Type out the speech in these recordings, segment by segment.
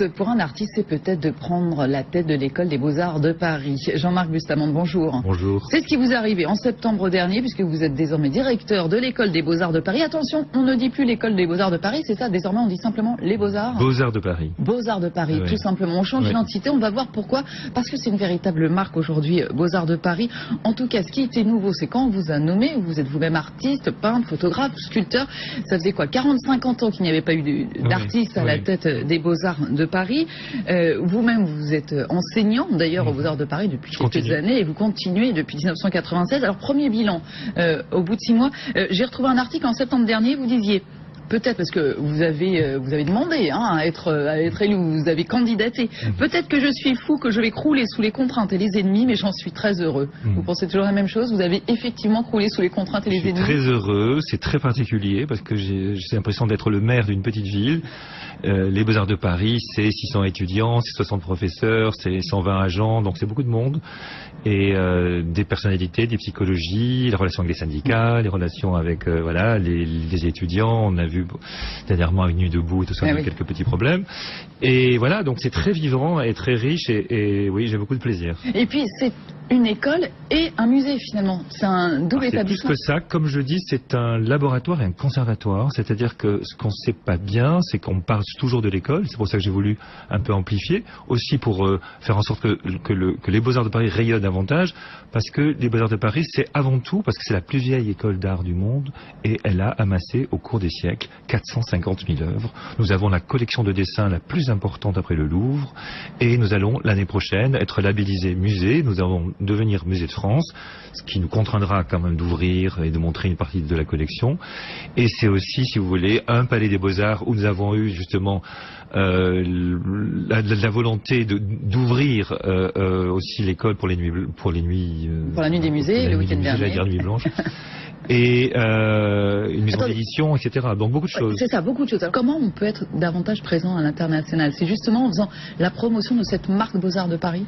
poste pour un artiste, c'est peut-être de prendre la tête de l'école des Beaux-Arts de Paris. Jean-Marc Bustamante, bonjour. Bonjour. C'est ce qui vous est arrivé en septembre dernier, puisque vous êtes désormais directeur de l'école des Beaux-Arts de Paris. Attention, on ne dit plus l'école des Beaux-Arts de Paris, c'est ça, désormais on dit simplement les Beaux-Arts. Beaux-Arts de Paris. Beaux-Arts de Paris, Oui. tout simplement. On change d'identité, on va voir pourquoi. Parce que c'est une véritable marque aujourd'hui, Beaux-Arts de Paris. En tout cas, ce qui était nouveau, c'est quand on vous a nommé, vous êtes vous-même artiste, peintre, photographe, sculpteur. Ça faisait quoi, 40-50 ans qu'il n'y avait pas eu d'artiste à la tête des Beaux-Arts de Paris. Vous-même, vous êtes enseignant, d'ailleurs, aux Beaux-Arts de Paris depuis quelques années, et vous continuez depuis 1996. Alors, premier bilan, au bout de 6 mois, j'ai retrouvé un article en septembre dernier, vous disiez... Peut-être parce que vous avez demandé à être élu, vous avez candidaté. Peut-être que je suis fou, que je vais crouler sous les contraintes et les ennemis, mais j'en suis très heureux. Vous pensez toujours la même chose? Vous avez effectivement croulé sous les contraintes et les ennemis? Je suis très heureux, c'est très particulier parce que j'ai l'impression d'être le maire d'une petite ville. Les Beaux-Arts de Paris, c'est 600 étudiants, c'est 60 professeurs, c'est 120 agents, donc c'est beaucoup de monde. Et des personnalités, des psychologies, les relations avec les syndicats, les relations avec les étudiants. On a vu dernièrement une nuit debout et tout ça, quelques petits problèmes. Et voilà, donc c'est très vivant et très riche et oui, j'ai beaucoup de plaisir. Et puis c'est une école et un musée finalement. C'est un double établissement. C'est plus que ça. Comme je dis, c'est un laboratoire et un conservatoire. C'est-à-dire que ce qu'on ne sait pas bien, c'est qu'on parle toujours de l'école. C'est pour ça que j'ai voulu un peu amplifier. Aussi pour faire en sorte que les Beaux-Arts de Paris rayonnent davantage. Parce que les Beaux-Arts de Paris, c'est avant tout, parce que c'est la plus vieille école d'art du monde. Et elle a amassé au cours des siècles 450 000 œuvres. Nous avons la collection de dessins la plus importante après le Louvre. Et nous allons l'année prochaine être labellisés musée. Nous allons devenir musée de France, ce qui nous contraindra quand même d'ouvrir et de montrer une partie de la collection. Et c'est aussi, si vous voulez, un palais des Beaux-Arts où nous avons eu justement la volonté d'ouvrir aussi l'école pour la nuit des musées, le week-end dernier. J'allais dire nuit blanche. Et une maison d'édition, etc. Donc beaucoup de choses. C'est ça, beaucoup de choses. Alors, comment on peut être davantage présent à l'international? C'est justement en faisant la promotion de cette marque Beaux-Arts de Paris?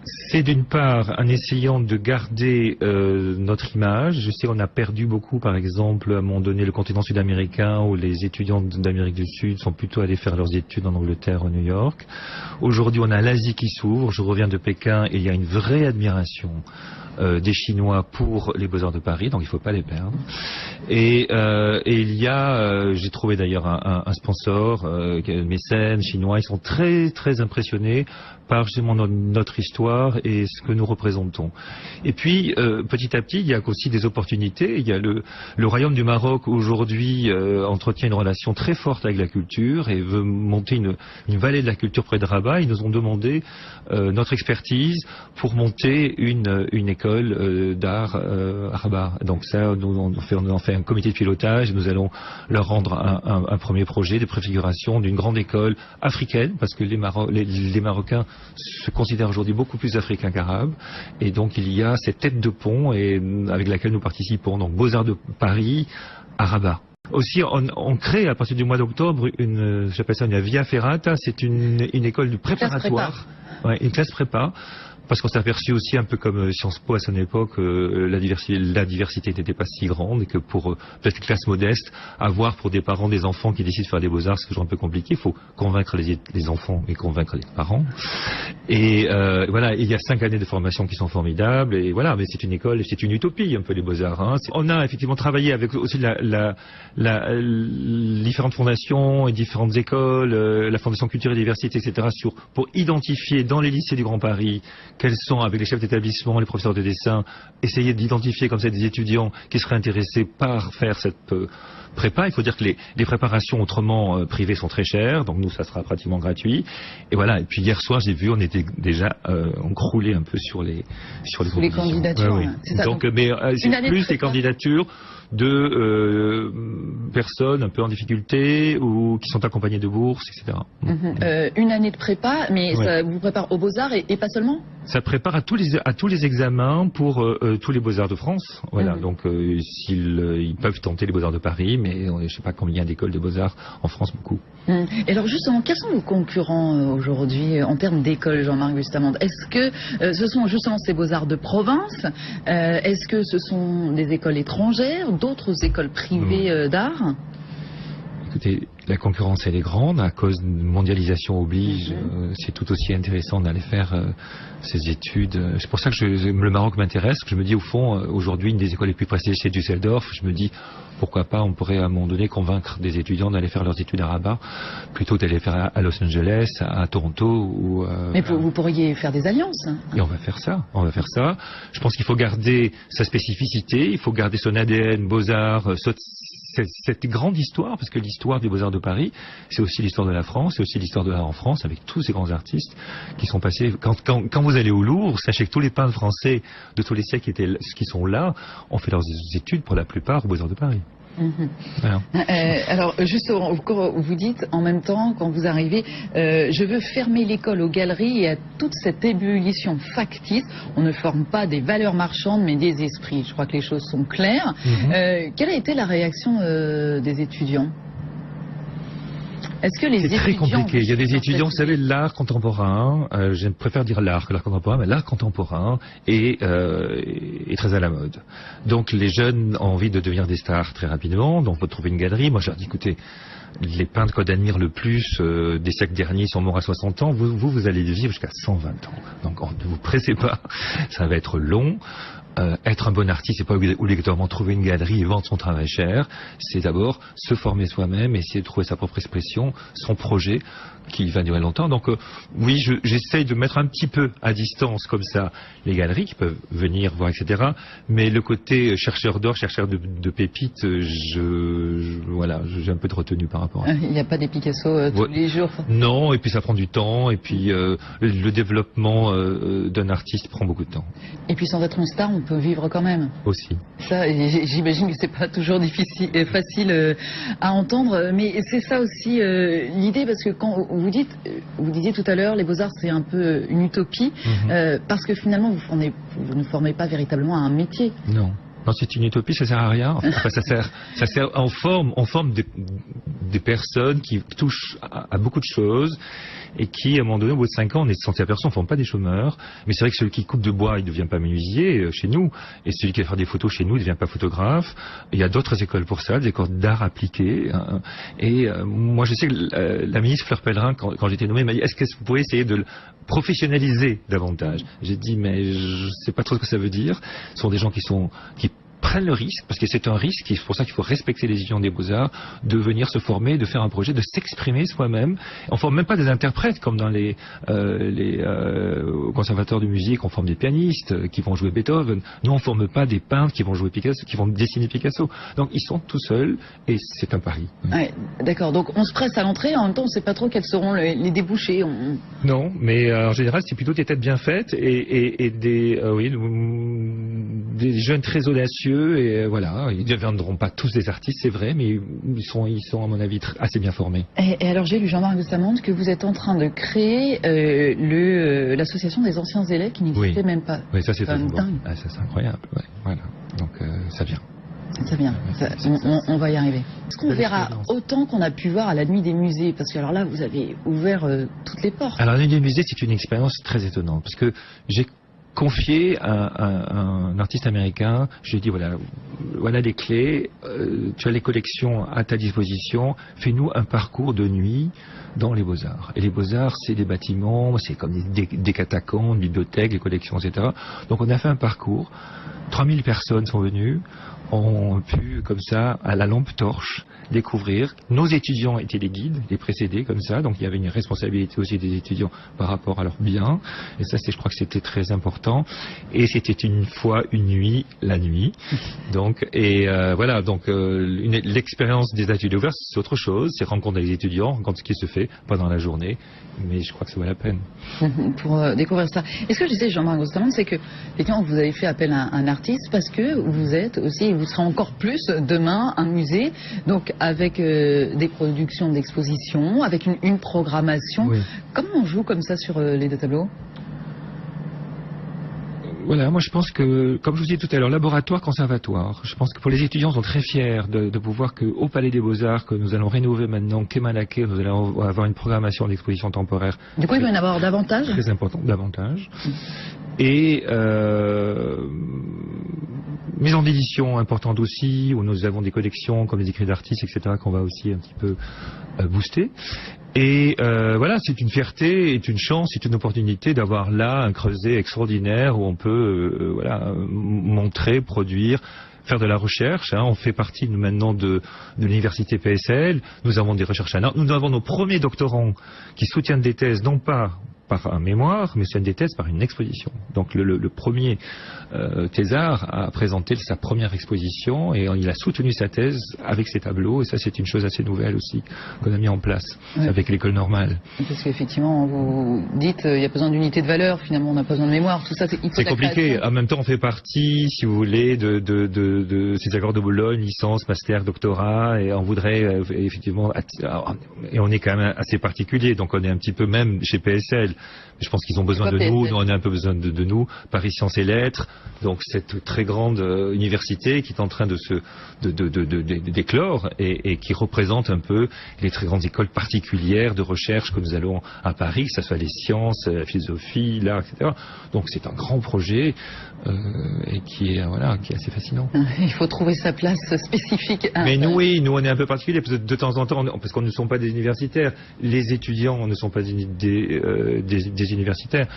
C'est d'une part en essayant de garder notre image. Je sais qu'on a perdu beaucoup, par exemple, à un moment donné, le continent sud-américain où les étudiants d'Amérique du Sud sont plutôt allés faire leurs études en Angleterre, à New York. Aujourd'hui, on a l'Asie qui s'ouvre. Je reviens de Pékin et il y a une vraie admiration des Chinois pour les Beaux-Arts de Paris, donc il ne faut pas les perdre. Et il y a, j'ai trouvé d'ailleurs un sponsor, mécène chinois, ils sont très très impressionnés par justement notre histoire et ce que nous représentons. Et puis, petit à petit, il y a aussi des opportunités. Il y a le Royaume du Maroc aujourd'hui entretient une relation très forte avec la culture et veut monter une vallée de la culture près de Rabat. Ils nous ont demandé notre expertise pour monter une école d'art à Rabat. Donc ça, nous on en fait un comité de pilotage et nous allons leur rendre un premier projet de préfiguration d'une grande école africaine parce que les Marocains se considèrent aujourd'hui beaucoup plus africains qu'arabes et donc il y a cette tête de pont avec laquelle nous participons. Donc Beaux-Arts de Paris à Rabat. Aussi, on crée à partir du mois d'octobre j'appelle ça une via ferrata, c'est une école du préparatoire, une classe prépa. Parce qu'on s'est aperçu aussi, un peu comme Sciences Po à son époque, la diversité n'était pas si grande et que pour peut-être une classe modeste, avoir pour des parents des enfants qui décident de faire des beaux-arts, c'est toujours un peu compliqué. Il faut convaincre les enfants et convaincre les parents. Et voilà, il y a 5 années de formation qui sont formidables. Et voilà, mais c'est une école, c'est une utopie un peu les beaux-arts. Hein. On a effectivement travaillé avec aussi différentes fondations et différentes écoles, la Fondation Culture et Diversité, etc. pour identifier dans les lycées du Grand Paris quels sont, avec les chefs d'établissement, les professeurs de dessin, essayer d'identifier comme ça des étudiants qui seraient intéressés par faire cette prépa. Il faut dire que les préparations autrement privées sont très chères, donc nous ça sera pratiquement gratuit. Et voilà. Et puis hier soir j'ai vu, on était déjà on croulait un peu sur les candidatures. Ouais, oui. C'est ça, donc mais c'est plus des candidatures de personnes un peu en difficulté ou qui sont accompagnées de bourses, etc. Une année de prépa, mais ça vous prépare aux Beaux-Arts et pas seulement? Ça prépare à tous les examens pour tous les Beaux-Arts de France. Voilà, donc ils peuvent tenter les Beaux-Arts de Paris, mais je ne sais pas combien d'écoles de Beaux-Arts en France, beaucoup. Et alors justement, quels sont vos concurrents aujourd'hui en termes d'écoles, Jean-Marc Bustamante? Est-ce que ce sont justement ces Beaux-Arts de province? Est-ce que ce sont des écoles étrangères, d'autres écoles privées d'art? Écoutez, la concurrence elle est grande, à cause de mondialisation oblige, c'est tout aussi intéressant d'aller faire ces études. C'est pour ça que le Maroc m'intéresse, que je me dis au fond, aujourd'hui une des écoles les plus prestigieuses c'est Düsseldorf, je me dis pourquoi pas on pourrait à un moment donné convaincre des étudiants d'aller faire leurs études à Rabat, plutôt d'aller faire à Los Angeles, à Toronto ou... Mais vous pourriez faire des alliances. Et on va faire ça, Je pense qu'il faut garder sa spécificité, il faut garder son ADN, Beaux-Arts, cette grande histoire, parce que l'histoire des Beaux-Arts de Paris, c'est aussi l'histoire de la France, c'est aussi l'histoire de l'art en France, avec tous ces grands artistes qui sont passés. Quand vous allez au Louvre, sachez que tous les peintres français de tous les siècles qui sont là, ont fait leurs études pour la plupart aux Beaux-Arts de Paris. Voilà. Alors juste vous dites en même temps quand vous arrivez je veux fermer l'école aux galeries et à toute cette ébullition factice. On ne forme pas des valeurs marchandes mais des esprits. Je crois que les choses sont claires. Quelle a été la réaction des étudiants? Est-ce que les C'est très compliqué. Il y a des étudiants, vous savez, l'art contemporain, je préfère dire l'art que l'art contemporain, mais l'art contemporain est très à la mode. Donc les jeunes ont envie de devenir des stars très rapidement, donc faut trouver une galerie. Moi je leur dis, écoutez, les peintres qu'on admire le plus des siècles derniers sont morts à 60 ans, vous allez vivre jusqu'à 120 ans. Donc ne vous pressez pas, ça va être long. Être un bon artiste, c'est pas obligatoirement trouver une galerie et vendre son travail cher. C'est d'abord se former soi-même, essayer de trouver sa propre expression, son projet qui va durer longtemps. Donc oui, j'essaye de mettre un petit peu à distance comme ça les galeries qui peuvent venir voir, etc. Mais le côté chercheur d'or, chercheur de pépites, voilà, j'ai un peu de retenue par rapport à ça. Il n'y a pas des Picasso tous les jours. Non, et puis ça prend du temps, et puis le développement d'un artiste prend beaucoup de temps. Et puis sans être une star, on peut vivre quand même. Aussi. Ça, j'imagine que c'est pas toujours facile à entendre, mais c'est ça aussi l'idée, parce que quand vous disiez tout à l'heure, les Beaux-Arts c'est un peu une utopie, parce que finalement vous ne formez pas véritablement à un métier. Non. Non, c'est une utopie, ça sert à rien. Enfin, ça sert, on forme des personnes qui touchent à beaucoup de choses et qui, à un moment donné, au bout de 5 ans, on est s'en aperçoit, on ne forme pas des chômeurs. Mais c'est vrai que celui qui coupe de bois, il ne devient pas menuisier chez nous. Et celui qui va faire des photos chez nous, il ne devient pas photographe. Il y a d'autres écoles pour ça, des écoles d'art appliqué. Et moi, je sais que la ministre Fleur Pellerin, quand j'étais nommée, m'a dit, est-ce que vous pouvez essayer de le professionnaliser davantage? J'ai dit, mais je ne sais pas trop ce que ça veut dire. Ce sont des gens qui prennent le risque, parce que c'est un risque, et c'est pour ça qu'il faut respecter les étudiants des Beaux-Arts, de venir se former, de faire un projet, de s'exprimer soi-même. On ne forme même pas des interprètes, comme dans les conservatoires de musique, on forme des pianistes qui vont jouer Beethoven. Nous, on ne forme pas des peintres qui vont jouer Picasso, qui vont dessiner Picasso. Donc, ils sont tout seuls, et c'est un pari. Ouais, d'accord, donc on se presse à l'entrée, en même temps, on ne sait pas trop quels seront les débouchés. Non, mais en général, c'est plutôt des têtes bien faites, et des jeunes très audacieux. Et voilà, ils ne deviendront pas tous des artistes, c'est vrai, mais ils sont à mon avis assez bien formés. Et alors j'ai lu, Jean-Marc de Samonde, que vous êtes en train de créer l'association des anciens élèves qui n'existait même pas. Oui, ça c'est dingue. Ah, ça c'est incroyable. Ouais, voilà. Donc ça vient. Ça vient, on va y arriver. Est-ce qu'on verra autant qu'on a pu voir à la nuit des musées? Parce que alors là, vous avez ouvert toutes les portes. Alors la nuit des musées, c'est une expérience très étonnante, parce que j'ai confié à un artiste américain, je lui ai dit voilà les clés, tu as les collections à ta disposition, fais-nous un parcours de nuit dans les Beaux-Arts. Et les Beaux-Arts, c'est des bâtiments, c'est comme des catacombes, des bibliothèques, des collections, etc. Donc on a fait un parcours, 3000 personnes sont venues, ont pu, comme ça, à la lampe torche, découvrir. Nos étudiants étaient les guides, les précédés, comme ça, donc il y avait une responsabilité aussi des étudiants par rapport à leurs biens, et ça, je crois que c'était très important, et c'était une fois, une nuit, la nuit, donc, et voilà, donc l'expérience des ateliers ouverts, c'est autre chose, c'est rencontre avec les étudiants, rencontre ce qui se fait pendant la journée, mais je crois que ça vaut la peine. Pour découvrir ça. Et ce que je disais, Jean-Marc Gostamont, c'est que, effectivement, vous avez fait appel à un artiste parce que vous êtes aussi, vous serez encore plus demain un musée, donc avec des productions d'exposition, avec une programmation. Oui. Comment on joue comme ça sur les deux tableaux? Voilà, moi je pense que, comme je vous disais tout à l'heure, laboratoire, conservatoire. Je pense que pour les étudiants, ils sont très fiers de pouvoir qu'au Palais des Beaux-Arts, que nous allons rénover maintenant, qu'est Malaquais, nous allons avoir une programmation d'exposition temporaire. Du coup, il va y en avoir davantage? Très important, davantage. Et maisons d'édition importantes aussi, où nous avons des collections comme les écrits d'artistes, etc., qu'on va aussi un petit peu booster. Et voilà, c'est une fierté, c'est une chance, c'est une opportunité d'avoir là un creuset extraordinaire où on peut voilà, montrer, produire, faire de la recherche. On fait partie maintenant de l'université PSL. Nous avons des recherches nous avons nos premiers doctorants qui soutiennent des thèses, non pas par un mémoire, mais soutiennent des thèses par une exposition. Donc le premier thésard a présenté sa première exposition et il a soutenu sa thèse avec ses tableaux. Et ça, c'est une chose assez nouvelle aussi qu'on a mis en place avec l'école normale. Parce qu'effectivement, vous dites il y a besoin d'unité de valeur, finalement on n'a pas besoin de mémoire, tout ça, c'est compliqué. En même temps, on fait partie, si vous voulez, de ces accords de Bologne, licence, master, doctorat, et on voudrait effectivement, et on est quand même assez particulier, donc on est un petit peu même chez PSL. Je pense qu'ils ont besoin de nous, on a un peu besoin de nous, Paris Sciences et Lettres, donc cette très grande université qui est en train d'éclore et qui représente un peu les très grandes écoles particulières de recherche que nous allons à Paris, que ce soit les sciences, la philosophie, l'art, etc. Donc c'est un grand projet et qui est assez fascinant. Il faut trouver sa place spécifique. Mais nous on est un peu particulier parce que de temps en temps, parce qu'on ne sont pas des universitaires, les étudiants ne sont pas des universitaires.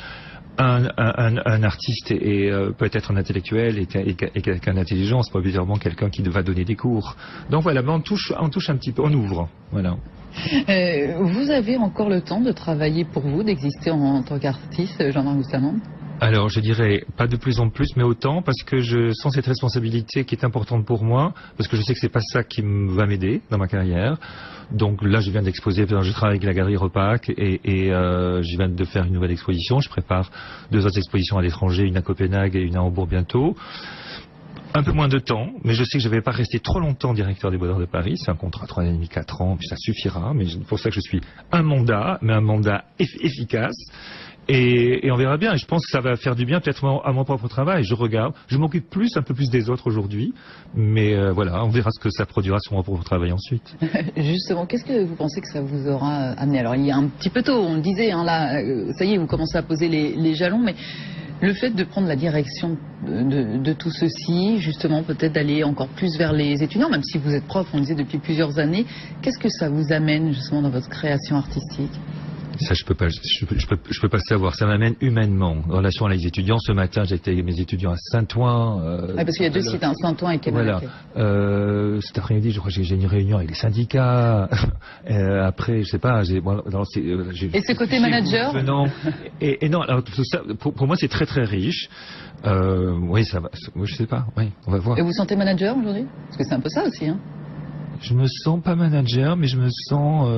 Un artiste peut être un intellectuel et quelqu'un d'intelligent, c'est pas obligatoirement quelqu'un qui va donner des cours. Donc voilà, on touche un petit peu, on ouvre. Voilà. Vous avez encore le temps de travailler pour vous, d'exister en tant qu'artiste, Jean-Marc Bustamante? Alors, je dirais pas de plus en plus, mais autant, parce que je sens cette responsabilité qui est importante pour moi, parce que je sais que c'est pas ça qui va m'aider dans ma carrière. Donc là, je viens d'exposer, je travaille avec la Galerie Repac et je viens de faire une nouvelle exposition. Je prépare 2 autres expositions à l'étranger, une à Copenhague et une à Hambourg bientôt. Un peu moins de temps, mais je sais que je ne vais pas rester trop longtemps directeur des Beaux-Arts de Paris. C'est un contrat 3 ans et demi, 4 ans, puis ça suffira. Mais c'est pour ça que je suis un mandat, mais un mandat efficace. Et on verra bien. Et je pense que ça va faire du bien peut-être à mon propre travail. Je regarde. Je m'occupe un peu plus des autres aujourd'hui. Mais voilà, on verra ce que ça produira sur mon propre travail ensuite. Justement, qu'est-ce que vous pensez que ça vous aura amené? Alors, il y a un petit peu tôt, on le disait, là, ça y est, vous commencez à poser les jalons, mais le fait de prendre la direction de tout ceci, justement, peut-être d'aller encore plus vers les étudiants, même si vous êtes prof, on le disait, depuis plusieurs années, qu'est-ce que ça vous amène, justement, dans votre création artistique? Ça, je peux pas savoir. Ça m'amène humainement, en relation avec les étudiants. Ce matin, j'étais avec mes étudiants à Saint-Ouen. Parce qu'il y a 2 sites, Saint-Ouen et Québec. Voilà. Cet après-midi, je crois que j'ai une réunion avec les syndicats. Après, je sais pas. Et ce côté manager. Et non. Alors tout ça, pour moi, c'est très très riche. Oui, ça va. Je sais pas. Oui, on va voir. Et vous vous sentez manager aujourd'hui? Parce que c'est un peu ça aussi, Je me sens pas manager, mais je me sens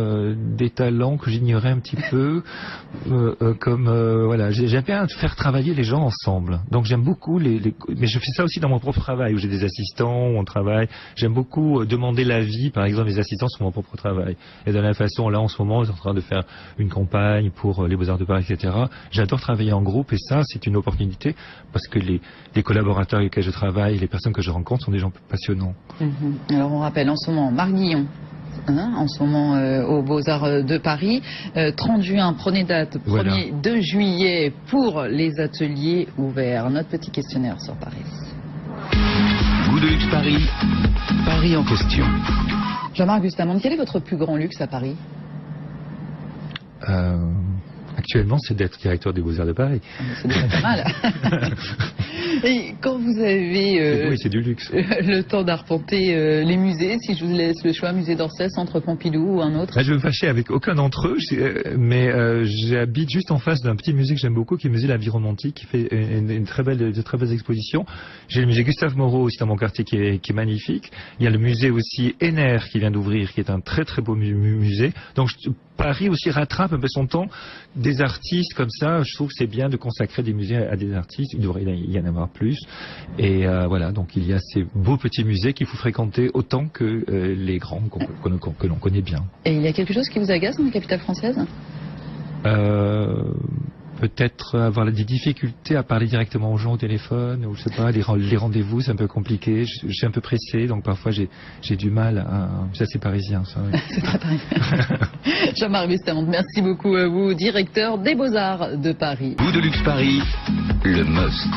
des talents que j'ignorais un petit peu, voilà. J'aime bien faire travailler les gens ensemble. Donc j'aime beaucoup mais je fais ça aussi dans mon propre travail où j'ai des assistants, où on travaille. J'aime beaucoup demander l'avis, par exemple, des assistants sur mon propre travail. Et de la même façon, là en ce moment, on est en train de faire une campagne pour les Beaux-Arts de Paris, etc. J'adore travailler en groupe et ça, c'est une opportunité parce que les collaborateurs avec lesquels je travaille, les personnes que je rencontre sont des gens passionnants. Alors on rappelle en ce moment Marc Guillon, en ce moment aux Beaux-Arts de Paris. 30 juin, prenez date, 1er 2 juillet pour les ateliers ouverts. Notre petit questionnaire sur Paris. Goût de luxe Paris, Paris en question. Jean-Marc Bustamante, quel est votre plus grand luxe à Paris? Actuellement, c'est d'être directeur des Beaux-Arts de Paris. C'est déjà pas mal. Et quand vous avez c'est du luxe. Le temps d'arpenter les musées, si je vous laisse le choix, musée d'Orsay, Centre Pompidou ou un autre? Je vais me fâcher avec aucun d'entre eux, mais j'habite juste en face d'un petit musée que j'aime beaucoup, qui est le musée de la Vie Romantique, qui fait de très belles expositions. J'ai le musée Gustave Moreau aussi dans mon quartier qui est magnifique. Il y a le musée aussi Henner qui vient d'ouvrir, qui est un très très beau musée. Donc Paris aussi rattrape un peu son temps. Des artistes comme ça, je trouve que c'est bien de consacrer des musées à des artistes. Il devrait y en avoir plus. Et voilà, donc il y a ces beaux petits musées qu'il faut fréquenter autant que les grands que l'on connaît bien. Et il y a quelque chose qui vous agace dans la capitale française? Peut-être avoir des difficultés à parler directement aux gens au téléphone, ou je sais pas, les rendez-vous, c'est un peu compliqué. Je suis un peu pressé, donc parfois j'ai du mal à... Ça, c'est parisien, ça. Oui. C'est très parisien. Jean-Marc Bustamante, merci beaucoup à vous, directeur des Beaux-Arts de Paris. Goût de luxe Paris, le must.